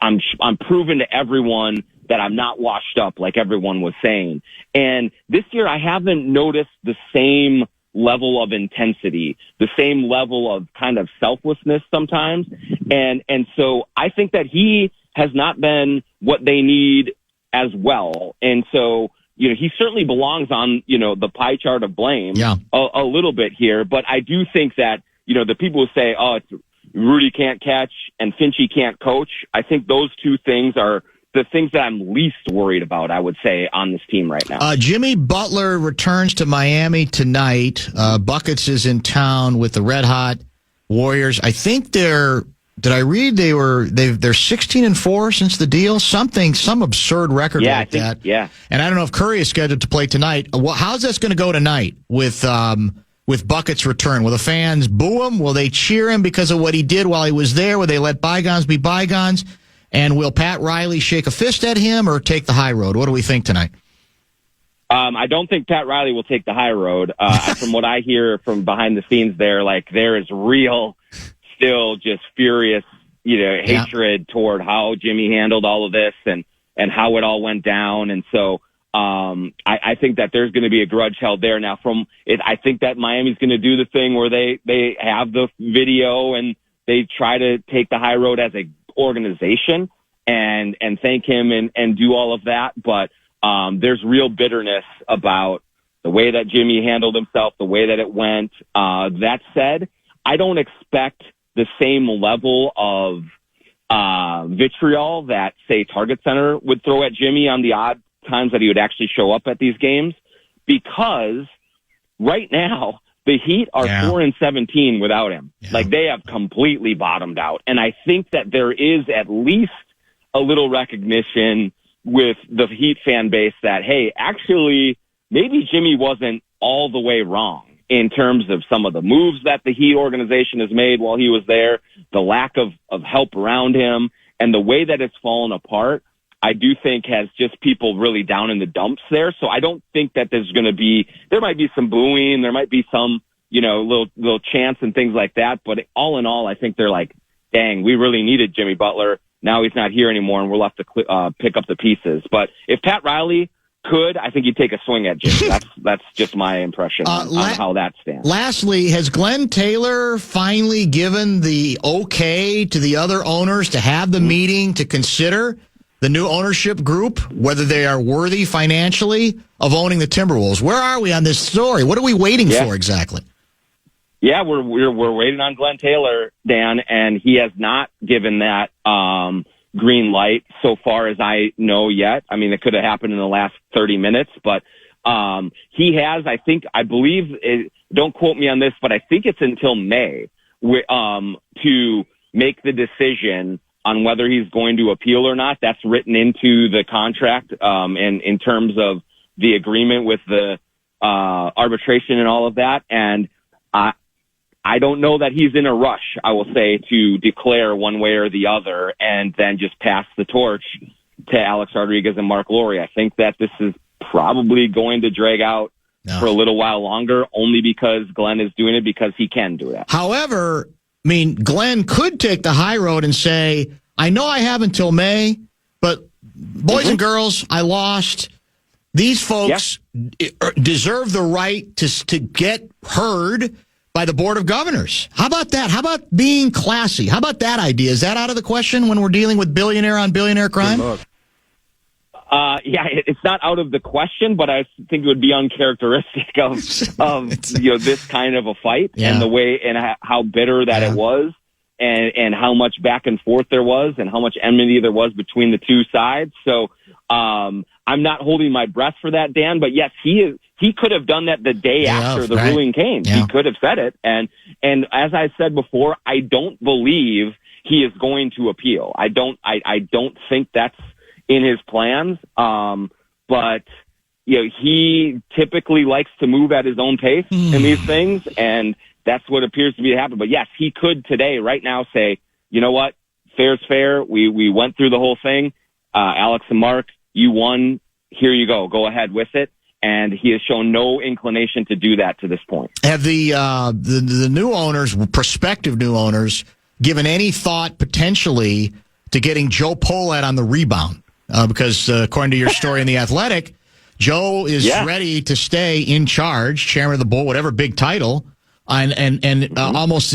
proving to everyone that I'm not washed up like everyone was saying. And this year I haven't noticed the same level of intensity, the same level of kind of selflessness sometimes. And so I think that he has not been what they need as well. And so, he certainly belongs on, the pie chart of blame a little bit here. But I do think that, the people who say, it's Rudy can't catch and Finchie can't coach, I think those two things are the things that I'm least worried about, I would say, on this team right now. Jimmy Butler returns to Miami tonight. Buckets is in town with the Red Hot Warriors. I think they're 16-4 since the deal, some absurd record that. Yeah. And I don't know if Curry is scheduled to play tonight. How's this going to go tonight with Buckets' return? Will the fans boo him? Will they cheer him because of what he did while he was there? Will they let bygones be bygones? And will Pat Riley shake a fist at him or take the high road? What do we think tonight? I don't think Pat Riley will take the high road. From what I hear from behind the scenes there is real, still just furious, hatred toward how Jimmy handled all of this and how it all went down. And so I think that there's going to be a grudge held there. Now, I think that Miami's going to do the thing where they have the video and they try to take the high road as a organization and thank him and do all of that. But there's real bitterness about the way that Jimmy handled himself, the way that it went. That said, I don't expect the same level of vitriol that, say, Target Center would throw at Jimmy on the odd times that he would actually show up at these games, because right now the Heat are 4-17 without him. Yeah. They have completely bottomed out. And I think that there is at least a little recognition with the Heat fan base that, hey, actually, maybe Jimmy wasn't all the way wrong in terms of some of the moves that the Heat organization has made while he was there, the lack of help around him, and the way that it's fallen apart, I do think has just people really down in the dumps there. So I don't think that there might be some booing, there might be some, little chants and things like that. But all in all, I think they're like, dang, we really needed Jimmy Butler. Now he's not here anymore, and we're left to pick up the pieces. But if Pat Riley could, I think he'd take a swing at Jimmy. That's just my impression on how that stands. Lastly, has Glenn Taylor finally given the okay to the other owners to have the meeting to consider the new ownership group, whether they are worthy financially of owning the Timberwolves? Where are we on this story? What are we waiting for exactly? Yeah, we're waiting on Glenn Taylor, Dan, and he has not given that green light so far as I know yet. I mean, it could have happened in the last 30 minutes, but he has, I believe, don't quote me on this, but I think it's until May to make the decision on whether he's going to appeal or not. That's written into the contract, and in terms of the agreement with the arbitration and all of that. And I don't know that he's in a rush, I will say, to declare one way or the other and then just pass the torch to Alex Rodriguez and Mark Lowry. I think that this is probably going to drag out for a little while longer, only because Glenn is doing it because he can do that. However, I mean, Glenn could take the high road and say, I know I have until May, but boys and girls, I lost. These folks deserve the right to get heard by the Board of Governors. How about that? How about being classy? How about that idea? Is that out of the question when we're dealing with billionaire on billionaire crime? Yeah, it's not out of the question, but I think it would be uncharacteristic of this kind of a fight and the way and how bitter that it was, and how much back and forth there was, and how much enmity there was between the two sides. So I'm not holding my breath for that, Dan. But yes, he could have done that the day after the ruling came. Yeah. He could have said it, and as I said before, I don't believe he is going to appeal. I don't think that's in his plans. But he typically likes to move at his own pace in these things, and that's what appears to be happening. But yes, he could today, right now, say, you know what, fair's fair. We went through the whole thing. Alex and Mark, you won. Here you go. Go ahead with it. And he has shown no inclination to do that to this point. Have the new owners, prospective new owners, given any thought potentially to getting Joe Polat on the rebound? Because according to your story in The Athletic, Joe is ready to stay in charge, chairman of the board, whatever big title, and almost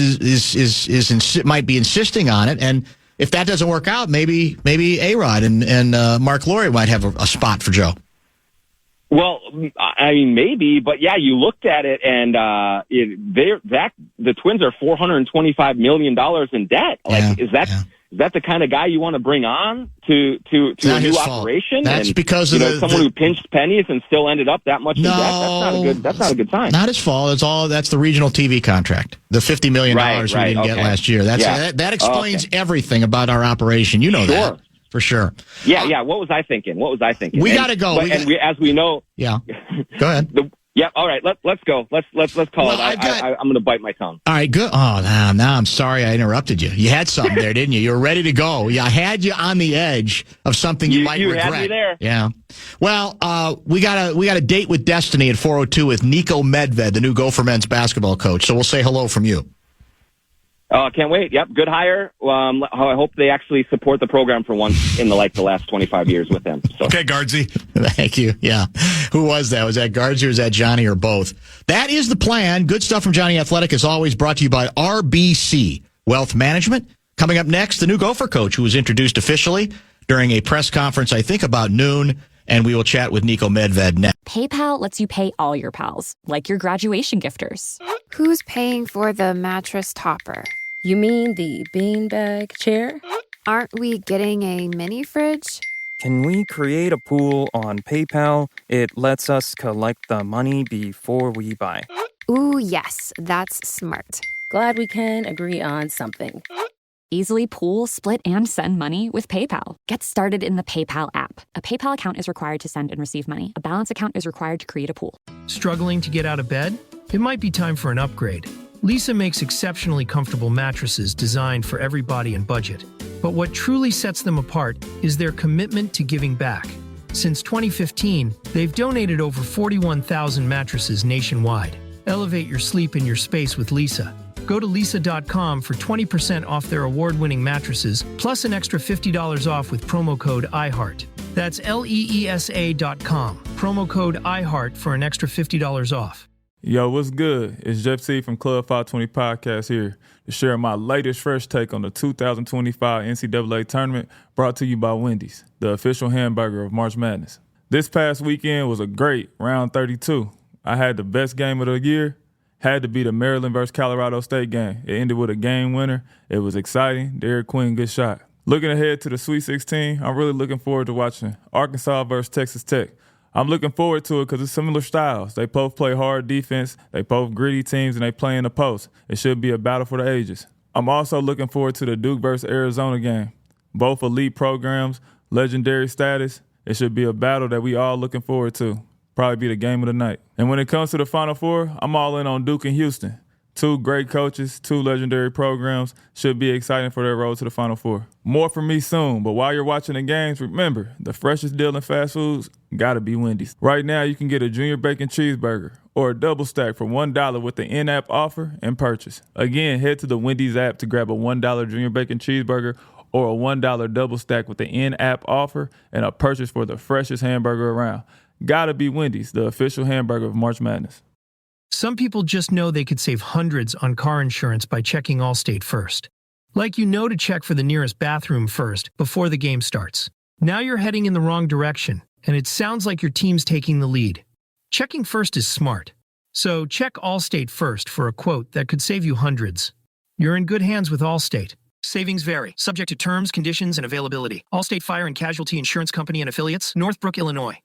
might be insisting on it. And if that doesn't work out, maybe A-Rod and Mark Lowry might have a spot for Joe. Well, I mean, maybe, but yeah, you looked at it, and the Twins are $425 million in debt. Like, is that the kind of guy you want to bring on to a new operation? That's because of someone who pinched pennies and still ended up that much in debt. That's not a good sign. Not his fault. That's the regional TV contract, the $50 million we didn't get last year. That explains everything about our operation. You know that. For sure. Yeah. What was I thinking? We got to go. As we know. Yeah. Go ahead. All right. Let's go. Let's call it. I'm going to bite my tongue. All right. Good. Oh, now I'm sorry I interrupted you. You had something there, didn't you? You were ready to go. Yeah, I had you on the edge of something you might regret. You had me there. Yeah. Well, we got a date with Destiny at 4:02 with Niko Medved, the new Gopher men's basketball coach. So we'll say hello from you. Can't wait. Yep, good hire. I hope they actually support the program for once in the last 25 years with them. So. Okay, Guardsy. Thank you. Yeah. Who was that? Was that Guardsy or was that Johnny or both? That is the plan. Good stuff from Jonny Athletic is always brought to you by RBC Wealth Management. Coming up next, the new Gopher coach who was introduced officially during a press conference, I think about noon, and we will chat with Niko Medved next. PayPal lets you pay all your pals, like your graduation gifters. Who's paying for the mattress topper? You mean the beanbag chair? Aren't we getting a mini fridge? Can we create a pool on PayPal? It lets us collect the money before we buy. Ooh, yes, that's smart. Glad we can agree on something. Easily pool, split, and send money with PayPal. Get started in the PayPal app. A PayPal account is required to send and receive money. A balance account is required to create a pool. Struggling to get out of bed? It might be time for an upgrade. Lisa makes exceptionally comfortable mattresses designed for every body and budget. But what truly sets them apart is their commitment to giving back. Since 2015, they've donated over 41,000 mattresses nationwide. Elevate your sleep in your space with Lisa. Go to lisa.com for 20% off their award-winning mattresses, plus an extra $50 off with promo code IHEART. That's LEESA.com. Promo code IHEART for an extra $50 off. Yo, what's good? It's Jeff C. from Club 520 Podcast here to share my latest fresh take on the 2025 NCAA Tournament brought to you by Wendy's, the official hamburger of March Madness. This past weekend was a great round 32. I had the best game of the year. Had to be the Maryland versus Colorado State game. It ended with a game winner. It was exciting. Derek Queen, good shot. Looking ahead to the Sweet 16, I'm really looking forward to watching Arkansas versus Texas Tech. I'm looking forward to it because it's similar styles. They both play hard defense, they both gritty teams, and they play in the post. It should be a battle for the ages. I'm also looking forward to the Duke versus Arizona game. Both elite programs, legendary status. It should be a battle that we all looking forward to. Probably be the game of the night. And when it comes to the Final Four, I'm all in on Duke and Houston. Two great coaches, two legendary programs. Should be exciting for their road to the Final Four. More from me soon, but while you're watching the games, remember, the freshest deal in fast foods gotta be Wendy's. Right now, you can get a junior bacon cheeseburger or a double stack for $1 with the in-app offer and purchase. Again, head to the Wendy's app to grab a $1 junior bacon cheeseburger or a $1 double stack with the in-app offer and a purchase for the freshest hamburger around. Gotta be Wendy's, the official hamburger of March Madness. Some people just know they could save hundreds on car insurance by checking Allstate first. Like you know to check for the nearest bathroom first before the game starts. Now you're heading in the wrong direction, and it sounds like your team's taking the lead. Checking first is smart. So check Allstate first for a quote that could save you hundreds. You're in good hands with Allstate. Savings vary, subject to terms, conditions, and availability. Allstate Fire and Casualty Insurance Company and Affiliates, Northbrook, Illinois.